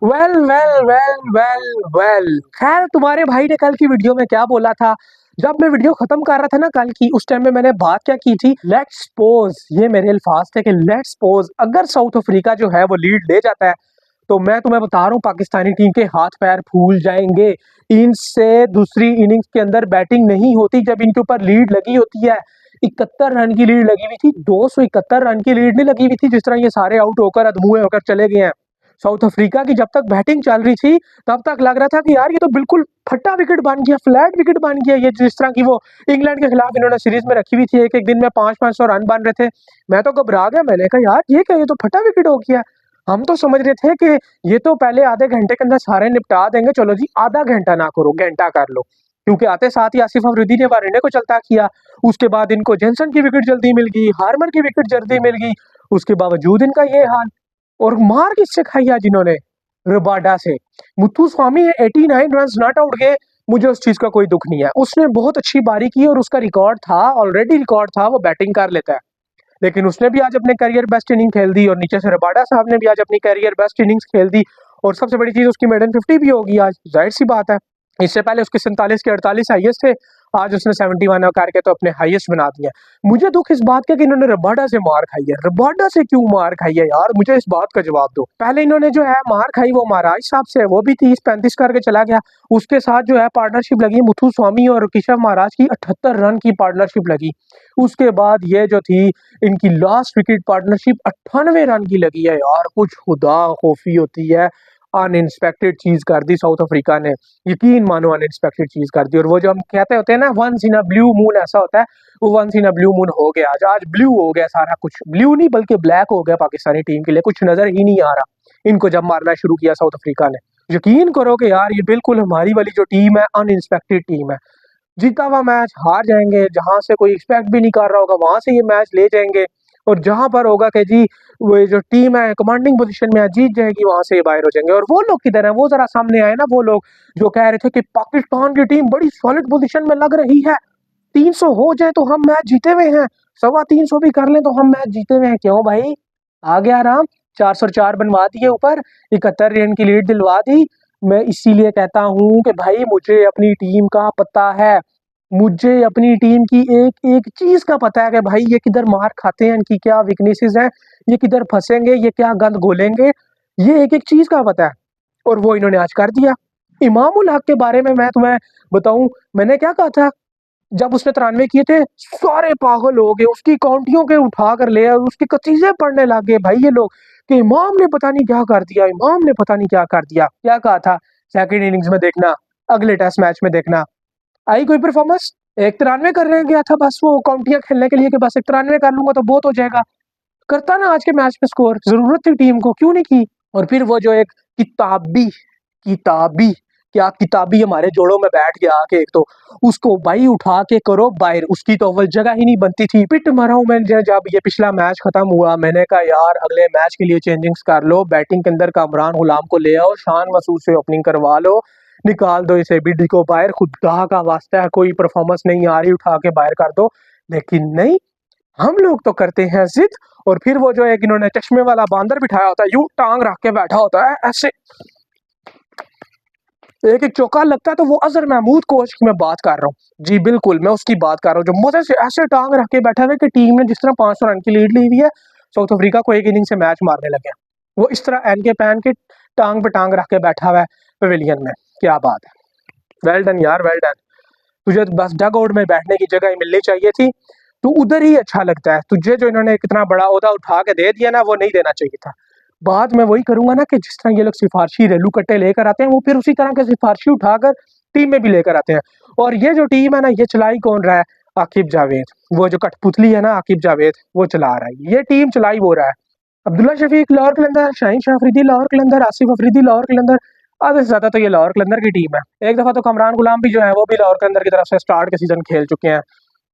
Well well well well well, खैर तुम्हारे भाई ने कल की वीडियो में क्या बोला था? जब मैं वीडियो खत्म कर रहा था ना कल की, उस टाइम में मैंने बात क्या की थी? लेट्स सपोज, ये मेरे अल्फाज थे कि लेट्स सपोज अगर साउथ अफ्रीका जो है वो लीड ले जाता है, तो मैं तुम्हें बता रहा हूँ पाकिस्तानी टीम के हाथ पैर फूल जाएंगे। इनसे दूसरी इनिंग्स के अंदर बैटिंग नहीं होती जब इनके ऊपर लीड लगी होती है। 71 रन की लीड लगी हुई थी, 271 रन की लीड नहीं लगी हुई थी जिस तरह ये सारे आउट होकर अधमुए होकर चले गए हैं। साउथ अफ्रीका की जब तक बैटिंग चल रही थी तब तक लग रहा था कि यार ये तो बिल्कुल फट्टा विकेट बन गया, फ्लैट विकेट बन गया। ये जिस तरह की वो इंग्लैंड के खिलाफ इन्होंने सीरीज में रखी हुई थी, एक एक दिन में 500-500 रन बन रहे थे। मैं तो घबरा गया, मैंने कहा यार ये क्या, ये तो फटा विकेट हो गया। हम तो समझ रहे थे कि ये तो पहले आधे घंटे के अंदर सारे निपटा देंगे, चलो जी आधा घंटा ना करो घंटा कर लो, क्योंकि आते साथ ही आसिफ अफरीदी ने वारिने को चलता किया। उसके बाद इनको जेंसन की विकेट जल्दी मिल गई, हार्मर की विकेट जल्दी मिल गई, उसके बावजूद इनका ये हाल। और मार किससे खाई आज इन्होंने? रबाडा से। मुथुस्वामी 89 रन नॉट आउट गए, मुझे उस चीज का कोई दुख नहीं है। उसने बहुत अच्छी बारी की और उसका रिकॉर्ड था, ऑलरेडी रिकॉर्ड था, वो बैटिंग कर लेता है। लेकिन उसने भी आज अपने करियर बेस्ट इनिंग खेल दी और नीचे से रबाडा साहब ने भी आज अपनी करियर बेस्ट इनिंग्स खेल दी। और सबसे बड़ी चीज, उसकी मेडन 50 भी होगी आज, जाहिर सी बात है। इससे पहले उसके 47 के 48 हाईएस्ट थे, आज उसने 71 करके तो अपने हाईएस्ट बना दिया। मुझे दुख इस बात का कि इन्होंने रबाडा से मार खाई है। रबाडा से क्यों मार खाई है यार, मुझे इस बात का जवाब दो। पहले इन्होंने जो है मार खाई वो महाराज साहब से, वो भी 30-35 करके चला गया। उसके साथ जो है पार्टनरशिप लगी मुथु स्वामी और केशव महाराज की, 78 रन की पार्टनरशिप लगी। उसके बाद ये जो थी इनकी लास्ट विकेट पार्टनरशिप 98 रन की लगी है यार, कुछ खुदा खौफी होती है। अनइंस्पेक्टेड चीज कर दी साउथ अफ्रीका ने, यकीन मानो अनइंस्पेक्टेड चीज कर दी। और वो जो हम कहते होते हैं ना once in a blue moon, ऐसा होता है, वो once in a blue moon हो गया आज। आज ब्लू हो गया सारा कुछ, ब्लू नहीं बल्कि ब्लैक हो गया पाकिस्तानी टीम के लिए, कुछ नजर ही नहीं आ रहा इनको जब मारना शुरू किया साउथ अफ्रीका ने। यकीन करो कि यार ये बिल्कुल हमारी वाली जो टीम है अनइंस्पेक्टेड टीम है। जीता हुआ मैच हार जाएंगे, जहां से कोई एक्सपेक्ट भी नहीं कर रहा होगा वहां से ये मैच ले जाएंगे। और जहां पर होगा कि जी वो जो टीम है कमांडिंग पोजीशन में है जीत जाएगी, वहां से ये बाहर हो जाएंगे। और वो लोग किधर है, वो जरा सामने आए ना, वो लोग जो कह रहे थे कि पाकिस्तान की टीम बड़ी सॉलिड पोजीशन में लग रही है, 300 हो जाए तो हम मैच जीते हुए हैं, 325 भी कर लें तो हम मैच जीते हुए हैं। क्यों भाई, आ गया आराम, 404 बनवा दिए, ऊपर 71 रन की लीड दिलवा दी। मैं इसीलिए कहता हूँ कि भाई मुझे अपनी टीम का पता है, मुझे अपनी टीम की एक एक चीज का पता है कि भाई ये किधर मार खाते हैं, इनकी क्या वीकनेसेस हैं, ये किधर फंसेंगे, ये क्या गंद घोलेंगे, ये एक एक चीज का पता है। और वो इन्होंने आज कर दिया। इमामुल हक के बारे में मैं तुम्हें बताऊं, मैंने क्या कहा था जब उसने 93 किए थे? सारे पागल हो गए, उसकी काउंटियों के उठा कर ले और उसकी कचीजें पढ़ने लग गए भाई ये लोग, कि इमाम ने पता नहीं क्या कर दिया, इमाम ने पता नहीं क्या कर दिया। क्या कहा था? सेकंड इनिंग्स में देखना, अगले टेस्ट मैच में देखना, आई कोई परफॉर्मेंस? एक 93 कर रहे गया था बस वो काउंटियां खेलने के लिए कि बस एक 93 कर लूंगा तो बहुत हो जाएगा। करता ना आज के मैच में स्कोर, जरूरत थी टीम को, क्यों नहीं की? और फिर वो जो एक किताबी किताबी क्या किताबी हमारे जोड़ों में बैठ गया आके, एक तो उसको भाई उठा के करो बाहर, उसकी तो अव्वल जगह ही नहीं बनती थी। पिट मारा हूं मैं जब ये पिछला मैच खत्म हुआ, मैंने कहा यार अगले मैच के लिए चेंजिंग्स कर लो, बैटिंग के अंदर कामरान गुलाम को ले आओ, शान मसूद से ओपनिंग करवा लो, निकाल दो इसे बिड को बाहर, खुदा का वास्ता है कोई परफॉर्मेंस नहीं आ रही उठा के बाहर कर दो। लेकिन नहीं, हम लोग तो करते हैं जिद। और फिर वो जो एक इन्होंने चश्मे वाला बांदर बिठाया होता है, यूं टांग रख के बैठा होता है ऐसे, एक एक चौका लगता है, तो वो अजहर महमूद कोच की मैं बात कर रहा हूँ जी, बिल्कुल मैं उसकी बात कर रहा हूँ, जो मजे से ऐसे टांग रख के बैठा हुआ कि टीम ने जिस तरह 500 रन की लीड ली हुई है, साउथ अफ्रीका को एक इनिंग से मैच मारने लगे, वो इस तरह एन के पैन के टांग पे टांग रख के बैठा हुआ है पवेलियन में। क्या बात है, वेल डन यार, वेल डन। तुझे तो बस डग आउट में बैठने की जगह ही मिलनी चाहिए थी, तो उधर ही अच्छा लगता है तुझे। जो इन्होंने इतना बड़ा ओहदा उठा के दे दिया ना, वो नहीं देना चाहिए था। बाद में वही करूंगा ना कि जिस तरह ये लोग सिफारशी रेलू कट्टे लेकर आते हैं, वो फिर उसी तरह के सिफारशी उठाकर टीम में भी लेकर आते हैं। और ये जो टीम है ना, ये चलाई कौन रहा है? आकिब जावेद, वो जो कठपुतली है ना आकिब जावेद, वो चला रहा है ये टीम, चलाई वो रहा है। अब्दुल्ला शफीक लाहौर कलंदर, शाहीन शाह अफरीदी लाहौर कलंदर, आसिफ अफरीदी लाहौर कलंदर, आधे से ज्यादा तो ये लाहौर कलंदर की टीम है। एक दफा तो कमरान गुलाम भी जो है वो भी लाहौर कलंदर की तरफ से स्टार्ट के सीजन खेल चुके हैं।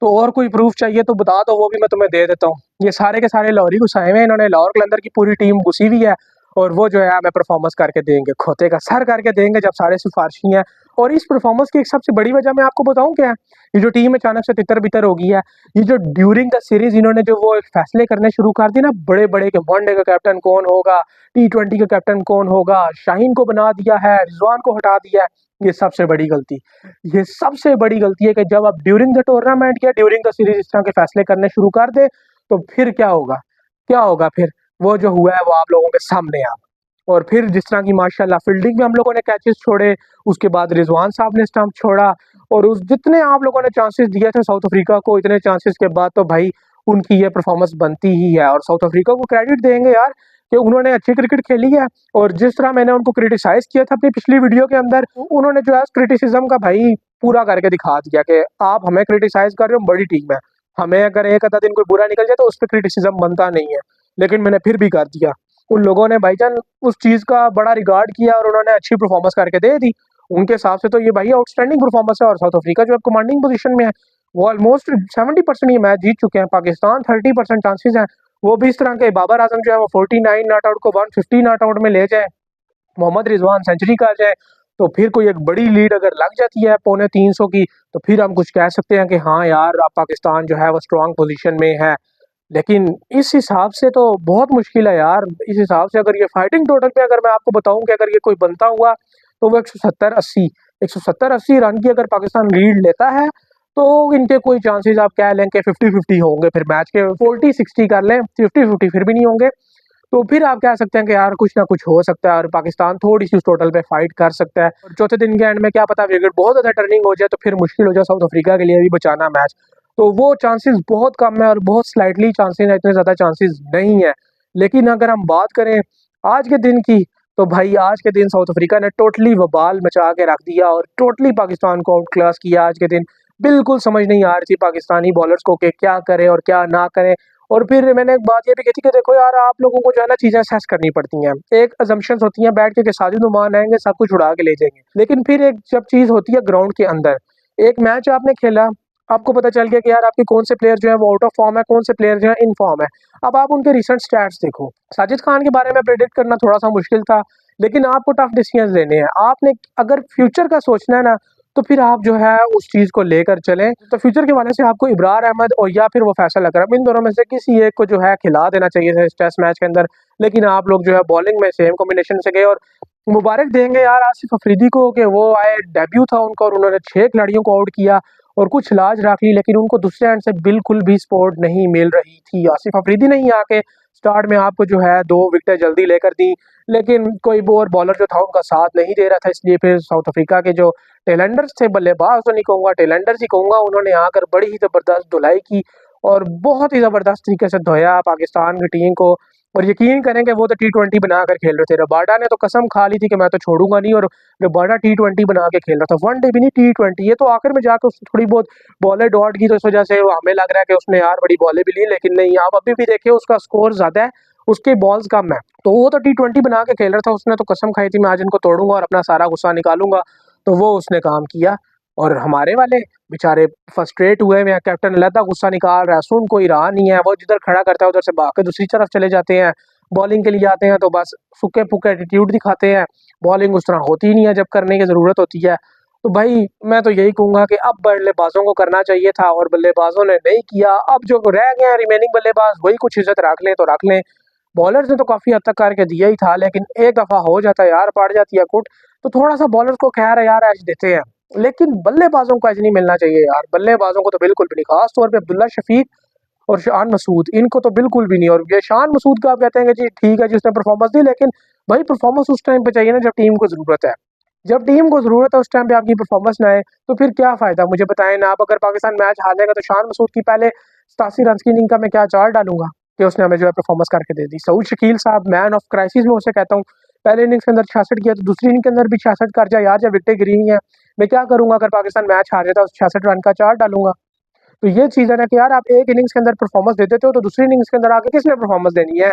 तो और कोई प्रूफ चाहिए तो बता दो, वो भी मैं तुम्हें दे देता हूँ। ये सारे के सारे लाहौरी घुसाए हुए हैं इन्होंने, लाहौर कलंदर की पूरी टीम घुसी हुई है। और वो जो है हमें परफॉर्मेंस करके देंगे, खोते का सर करके देंगे जब सारे सिफारशी हैं। और इस परफॉर्मेंस की एक सबसे बड़ी वजह मैं आपको बताऊं क्या है, ये जो टीम अचानक से तितर बितर हो गई है, ये जो ड्यूरिंग द सीरीज इन्होंने जो वो फैसले करने शुरू कर दिए ना बड़े बड़े के वनडे का कैप्टन कौन होगा, T20 का कैप्टन कौन होगा, शाहीन को बना दिया है, रिजवान को हटा दिया है। ये सबसे बड़ी गलती, ये सबसे बड़ी गलती है कि जब आप ड्यूरिंग द टूर्नामेंट या ड्यूरिंग द सीरीज इस तरह के फैसले करने शुरू कर दे तो फिर क्या होगा, क्या होगा फिर, वो जो हुआ है वो आप लोगों के सामने है। और फिर जिस तरह की माशाल्लाह फील्डिंग में हम लोगों ने कैचेस छोड़े, उसके बाद रिजवान साहब ने स्टंप छोड़ा, और उस जितने आप लोगों ने चांसेस दिए थे साउथ अफ्रीका को, इतने चांसेस के बाद तो भाई उनकी ये परफॉर्मेंस बनती ही है। और साउथ अफ्रीका को क्रेडिट देंगे यार कि उन्होंने अच्छी क्रिकेट खेली है। और जिस तरह मैंने उनको क्रिटिसाइज किया था अपनी पिछली वीडियो के अंदर, उन्होंने जो है क्रिटिसिज्म का भाई पूरा करके दिखा दिया कि आप हमें क्रिटिसाइज कर रहे हो, बड़ी टीम है, हमें अगर एक आधा दिन कोई बुरा निकल जाए तो उस पर क्रिटिसिज्म बनता नहीं है। लेकिन मैंने फिर भी कर दिया। उन लोगों ने भाईजान उस चीज़ का बड़ा रिगार्ड किया और उन्होंने अच्छी परफॉर्मेंस करके दे दी। उनके हिसाब से तो ये भाई आउटस्टैंडिंग परफॉर्मेंस है। और साउथ अफ्रीका जो है कमांडिंग पोजीशन में है, वो ऑलमोस्ट 70% ये मैच जीत चुके हैं। पाकिस्तान 30% चांसेस हैं वो भी इस तरह के बाबर आजम जो है वो 49 नॉट आउट को 150 नॉट आउट में ले जाए, मोहम्मद रिजवान सेंचुरी कर जाए, तो फिर कोई एक बड़ी लीड अगर लग जाती है 350 की, तो फिर हम कुछ कह सकते हैं कि हाँ यार अब पाकिस्तान जो है वो स्ट्रॉन्ग पोजीशन में है। लेकिन इस हिसाब से तो बहुत मुश्किल है यार। इस हिसाब से अगर ये फाइटिंग टोटल पे अगर मैं आपको बताऊं कि अगर ये कोई बनता हुआ तो वो 170-80 रन की अगर पाकिस्तान लीड लेता है तो इनके कोई चांसेस आप कह लें कि 50-50 होंगे। फिर मैच के 40-60 कर लें, 50-50 फिर भी नहीं होंगे। तो फिर आप कह सकते हैं कि यार कुछ ना कुछ हो सकता है और पाकिस्तान थोड़ी सी उस टोटल पे फाइट कर सकता है। और चौथे दिन के एंड में क्या पता विकेट बहुत ज़्यादा टर्निंग हो जाए तो फिर मुश्किल हो जाए साउथ अफ्रीका के लिए भी बचाना मैच। तो वो चांसेस बहुत कम है और बहुत स्लाइटली चांसेस है, इतने ज़्यादा चांसेस नहीं है। लेकिन अगर हम बात करें आज के दिन की, तो भाई आज के दिन साउथ अफ्रीका ने टोटली वबाल मचा के रख दिया और टोटली पाकिस्तान को आउट क्लास किया। आज के दिन बिल्कुल समझ नहीं आ रही थी पाकिस्तानी बॉलर्स को कि क्या करें और क्या ना करें। और फिर मैंने एक बात ये भी कही थी कि देखो यार आप लोगों को जो है ना चीज़ें असेस करनी पड़ती हैं। एक अजम्पशंस होती हैं बैठ के साजिद नुमान आएंगे सब कुछ उड़ा के ले जाएंगे, लेकिन फिर एक जब चीज़ होती है ग्राउंड के अंदर, एक मैच आपने खेला, आपको पता चल गया कि यार आपके कौन से प्लेयर जो है वो आउट ऑफ फॉर्म है, कौन से प्लेयर जो है इन फॉर्म है। अब आप उनके रिसेंट स्टैट्स देखो। साजिद खान के बारे में प्रेडिक्ट करना थोड़ा सा मुश्किल था, लेकिन आपको टफ डिसीजन लेने हैं। आपने अगर फ्यूचर का सोचना है ना तो फिर आप जो है उस चीज़ को लेकर चलें। तो फ्यूचर के वाले से आपको इब्रार अहमद और या फिर वो फैसल अकरम, इन दोनों में से किसी एक को जो है खिला देना चाहिए था इस टेस्ट मैच के अंदर। लेकिन आप लोग जो है बॉलिंग में सेम कॉम्बिनेशन से गए। और मुबारक देंगे यार आसिफ अफरीदी को कि वो आए, डेब्यू था उनका और उन्होंने 6 खिलाड़ियों को आउट किया और कुछ लाज रख ली, लेकिन उनको दूसरे एंड से बिल्कुल भी सपोर्ट नहीं मिल रही थी। आसिफ अफरीदी ने ही आके स्टार्ट में आपको जो है 2 विकेटें जल्दी लेकर दी, लेकिन कोई और बॉलर जो था उनका साथ नहीं दे रहा था। इसलिए फिर साउथ अफ्रीका के जो टेलेंडर्स थे, बल्लेबाज तो नहीं कहूँगा, टेलेंडर्स ही कहूँगा, उन्होंने आकर बड़ी ही ज़बरदस्त धुलाई की और बहुत ही ज़बरदस्त तरीके से धोया पाकिस्तान की टीम को। और यकीन करें कि वो तो T20 बनाकर खेल रहे थे। रबाडा ने तो कसम खा ली थी कि मैं तो छोड़ूंगा नहीं, और रबाडा T20 बना के खेल रहा था, वनडे भी नहीं T20। ये तो आखिर में जाकर उसने थोड़ी बहुत बॉलें डॉट की तो इस वजह से हमें लग रहा है कि उसने यार बड़ी बॉलें भी ली, लेकिन नहीं, आप अभी भी देखिए उसका स्कोर ज़्यादा है, उसके बॉल्स कम है। तो वो तो T20 बना के खेल रहा था, उसने तो कसम खाई थी मैं आज इनको तोड़ूंगा और अपना सारा गुस्सा निकालूंगा। तो वो उसने काम किया। और हमारे वाले बेचारे फ्रस्ट्रेट हुए हैं, कैप्टन अलहदा गुस्सा निकाल रहा है, सुन कोई रहा नहीं है, वो जिधर खड़ा करता है उधर से भाग के दूसरी तरफ चले जाते हैं। बॉलिंग के लिए आते हैं तो बस सूखे फूके एटीट्यूड दिखाते हैं, बॉलिंग उस तरह होती ही नहीं है जब करने की ज़रूरत होती है। तो भाई मैं तो यही कहूँगा कि अब बल्लेबाजों को करना चाहिए था और बल्लेबाजों ने नहीं किया। अब जो रह गए हैं रिमेनिंग बल्लेबाज वही कुछ इज्जत रख लें तो रख लें। बॉलर्स ने तो काफ़ी हद तक करके दिया ही था, लेकिन एक दफ़ा हो जाता है यार, पड़ जाती है कुट, तो थोड़ा सा बॉलर्स को खैर है यार एज देते हैं, लेकिन बल्लेबाजों को एज नहीं मिलना चाहिए यार। बल्लेबाजों को तो बिल्कुल भी नहीं, खास तौर पे अब्दुल्ला शफीक और शान मसूद, इनको तो बिल्कुल भी नहीं। और ये शान मसूद का आप कहते हैं कि जी ठीक है जी उसने परफॉर्मेंस दी, लेकिन भाई परफॉर्मेंस उस टाइम पे चाहिए ना जब टीम को ज़रूरत है। जब टीम को ज़रूरत है उस टाइम पे आपकी परफॉर्मेंस ना आए तो फिर क्या फ़ायदा, मुझे बताएं ना। आप अगर पाकिस्तान मैच हार जाएगा तो शान मसूद की पहले 87 रन की इनिंग का मैं क्या चार्ट डालूंगा कि उसने हमें जो है परफॉर्मेंस करके दे दी। सऊद शकील साहब मैन ऑफ क्राइसिस में उसे कहता हूँ, पहले इनिंग्स के अंदर 66 किया तो दूसरी इनिंग के अंदर भी 66 कर जाए यार, जब विकेटें गिरी हुई हैं। मैं क्या करूंगा अगर पाकिस्तान मैच हार जाता है, उस 66 रन का चार्ट डालूंगा। तो ये चीज़ है ना कि यार आप एक इनिंग्स के अंदर परफॉर्मेंस दे देते हो तो दूसरी इनिंग्स के अंदर आके किसने परफॉर्मेंस देनी है।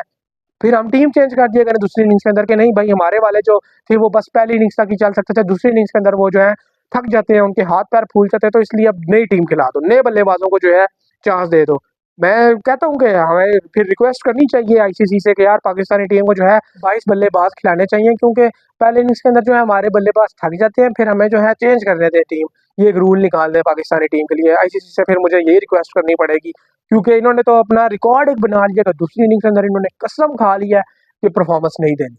फिर हम टीम चेंज कर दिया करें दूसरी इनिंग्स के अंदर, कि नहीं भाई हमारे वाले जो थे वो बस पहली इनिंग्स तक ही चल सकते थे, दूसरी इनिंग्स के अंदर वो जो है थक जाते हैं, उनके हाथ पैर फूल जाते हैं, तो इसलिए अब नई टीम खिला दो, नए बल्लेबाजों को जो है चांस दे दो। मैं कहता हूँ कि हमें फिर रिक्वेस्ट करनी चाहिए आईसीसी से कि यार पाकिस्तानी टीम को जो है 22 बल्लेबाज खिलाने चाहिए, क्योंकि पहले इनिंग्स के अंदर जो है हमारे बल्लेबाज थक जाते हैं, फिर हमें जो है चेंज कर देते हैं टीम। ये एक रूल निकाल दे पाकिस्तानी टीम के लिए आईसीसी से, फिर मुझे यही रिक्वेस्ट करनी पड़ेगी, क्योंकि इन्होंने तो अपना रिकॉर्ड एक बना लिया, तो दूसरी इनिंग्स के अंदर इन्होंने कसम खा लिया कि परफॉर्मेंस नहीं देनी,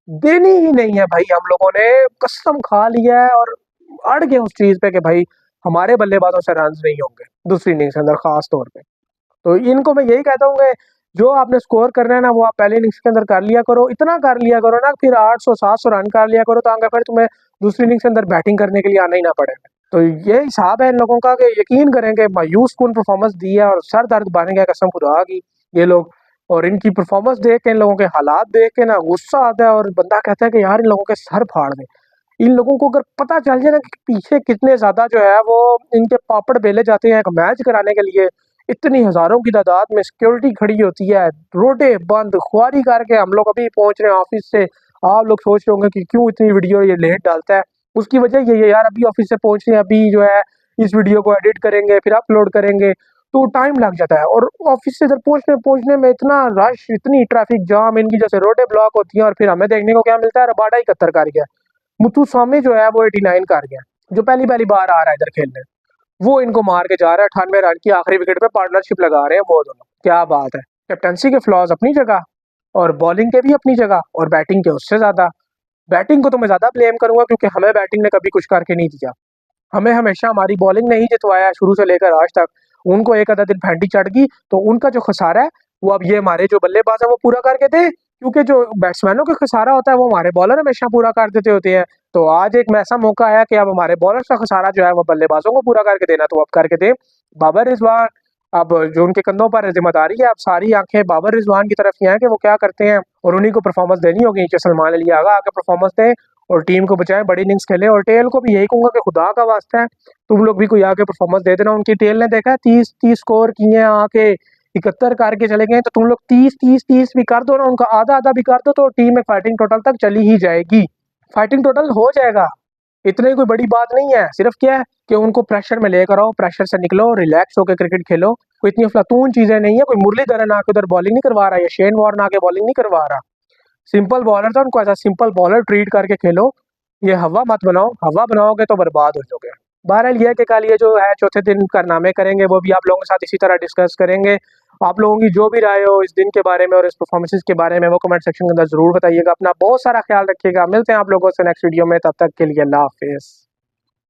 देनी ही नहीं है भाई। हम लोगों ने कसम खा लिया है और अड़ गए उस चीज पे कि भाई हमारे बल्लेबाजों से रन नहीं होंगे दूसरी इनिंग्स के अंदर खास तौर पे। तो इनको मैं यही कहता हूँ कि जो आपने स्कोर करना है ना वो आप पहले इनिंग्स के अंदर कर लिया करो, इतना कर लिया करो ना, फिर 800-700 रन कर लिया करो, ताकि फिर तुम्हें दूसरी इनिंग्स के अंदर बैटिंग करने के लिए आना ही ना पड़े। तो ये हिसाब है इन लोगों का कि यकीन करेंगे मायूस कौन परफॉर्मेंस दी है और सर दर्द बन गया कसम खुदा की ये लोग। और इनकी परफॉर्मेंस देख के, इन लोगों के हालात देख के ना गुस्सा आता है और बंदा कहता है कि यार इन लोगों के सर फाड़ दें। इन लोगों को अगर पता चल जाए ना कि पीछे कितने ज्यादा जो है वो इनके पापड़ बेले जाते हैं एक मैच कराने के लिए, इतनी हजारों की तादाद में सिक्योरिटी खड़ी होती है, रोडे बंद खुआरी करके हम लोग अभी पहुंच रहे हैं ऑफिस से। आप लोग सोच रहे होंगे कि क्यों इतनी वीडियो ये लेट डालता है, उसकी वजह ये है यार, अभी ऑफिस से पहुंच रहे हैं, अभी जो है इस वीडियो को एडिट करेंगे फिर अपलोड करेंगे, तो टाइम लग जाता है। और ऑफिस से इधर पहुंचने में इतना रश, इतनी ट्रैफिक जाम, इनकी जैसे रोडें ब्लॉक होती हैं, और फिर हमें देखने को क्या मिलता है, रबाडा 71 कर गया, मुथुस्वामी जो है वो 89 कर गया, जो पहली पहली बार आ रहा है इधर खेलने, वो इनको मार के जा रहा है 98 रन की आखिरी विकेट पे, पार्टनरशिप लगा रहे हैं वो दोनों। क्या बात है। कैप्टनसी के फ्लॉज अपनी जगह और बॉलिंग के भी अपनी जगह और बैटिंग के उससे ज्यादा। बैटिंग को तो मैं ज्यादा ब्लेम करूंगा, क्योंकि हमें बैटिंग ने कभी कुछ करके नहीं दिया, हमें हमेशा हमारी बॉलिंग ने ही जितवाया शुरू से लेकर आज तक। उनको एक आधा दिन फैंटी चढ़ गई तो उनका जो खसारा है वो अब ये हमारे जो बल्लेबाज है वो पूरा करके दे, क्योंकि जो बैट्समैनों का खसारा होता है वो हमारे बॉलर हमेशा पूरा कर देते होते हैं। तो आज एक ऐसा मौका आया कि अब हमारे बॉलर का खसारा जो है वो बल्लेबाजों को पूरा करके देना, तो अब करके दे बाबर रिजवान। अब जो उनके कंधों पर जिम्मेदारी है, अब सारी आंखें बाबर रिजवान की तरफ ही हैं कि वो क्या करते हैं, और उन्हीं को परफॉर्मेंस देनी होगी कि सलमान अली आगा आके परफॉर्मेंस दे और टीम को बचाएं, बड़ी इनिंग्स खेले। और टेल को भी यही कहूंगा कि खुदा का वास्ता है तुम लोग भी कोई आके परफॉर्मेंस दे देना। उनकी टेल ने देखा है 30-30 स्कोर किए, आके 71 करके चले गए, तो तुम लोग 30-30-30 भी कर दो ना, उनका आधा आधा भी कर दो, तो टीम में फाइटिंग टोटल तक चली ही जाएगी, फाइटिंग टोटल हो जाएगा। इतनी कोई बड़ी बात नहीं है, सिर्फ क्या है कि उनको प्रेशर में लेकर आओ, प्रेशर से निकलो, रिलैक्स होकर क्रिकेट खेलो। कोई इतनी अफलातून चीजें नहीं है, कोई मुरलीधरन आके उधर बॉलिंग नहीं करवा रहा या शेन वॉर्न आके बॉलिंग नहीं करवा रहा। सिंपल बॉलर था, उनको एज सिंपल बॉलर ट्रीट करके खेलो। ये हवा मत बनाओ, हवा बनाओगे तो बर्बाद हो जाओगे। बहरहाल ये है कि कल ये जो है चौथे दिन कारनामे करेंगे, वो भी आप लोगों के साथ इसी तरह डिस्कस करेंगे। आप लोगों की जो भी राय हो इस दिन के बारे में और इस परफॉर्मेंसेस के बारे में वो कमेंट सेक्शन के अंदर जरूर बताइएगा। अपना बहुत सारा ख्याल रखिएगा, मिलते हैं आप लोगों से नेक्स्ट वीडियो में, तब तक के लिए अल्लाह हाफिज़।